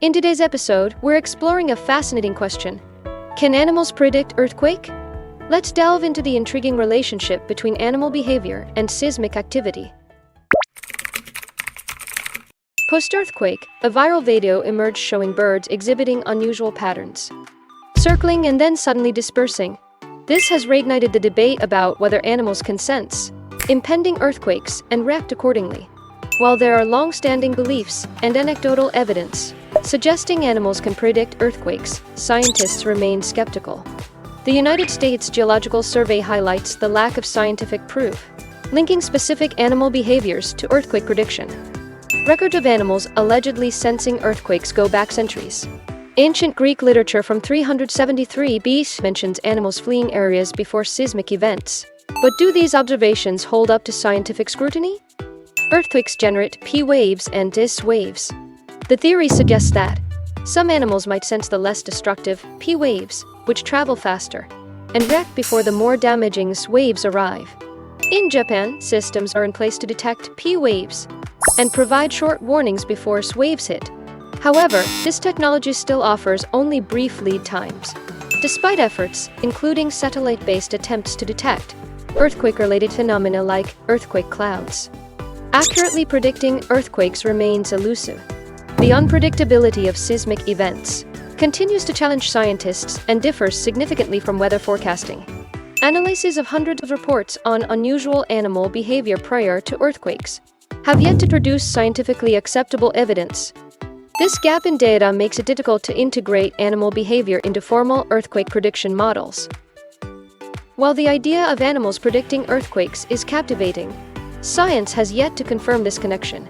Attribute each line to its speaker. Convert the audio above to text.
Speaker 1: In today's episode, we're exploring a fascinating question. Can animals predict earthquake? Let's delve into the intriguing relationship between animal behavior and seismic activity. Post-earthquake, a viral video emerged showing birds exhibiting unusual patterns, circling and then suddenly dispersing. This has reignited the debate about whether animals can sense impending earthquakes and react accordingly. While there are long-standing beliefs and anecdotal evidence suggesting animals can predict earthquakes, scientists remain skeptical. The United States Geological Survey highlights the lack of scientific proof linking specific animal behaviors to earthquake prediction. Records of animals allegedly sensing earthquakes go back centuries. Ancient Greek literature from 373 BC mentions animals fleeing areas before seismic events. But do these observations hold up to scientific scrutiny? Earthquakes generate P waves and S waves. The theory suggests that some animals might sense the less destructive P waves, which travel faster, and react before the more damaging S waves arrive. In Japan, systems are in place to detect P waves and provide short warnings before S waves hit. However, this technology still offers only brief lead times, despite efforts, including satellite-based attempts to detect earthquake-related phenomena like earthquake clouds. Accurately predicting earthquakes remains elusive. The unpredictability of seismic events continues to challenge scientists and differs significantly from weather forecasting. Analyses of hundreds of reports on unusual animal behavior prior to earthquakes have yet to produce scientifically acceptable evidence. This gap in data makes it difficult to integrate animal behavior into formal earthquake prediction models. While the idea of animals predicting earthquakes is captivating, science has yet to confirm this connection.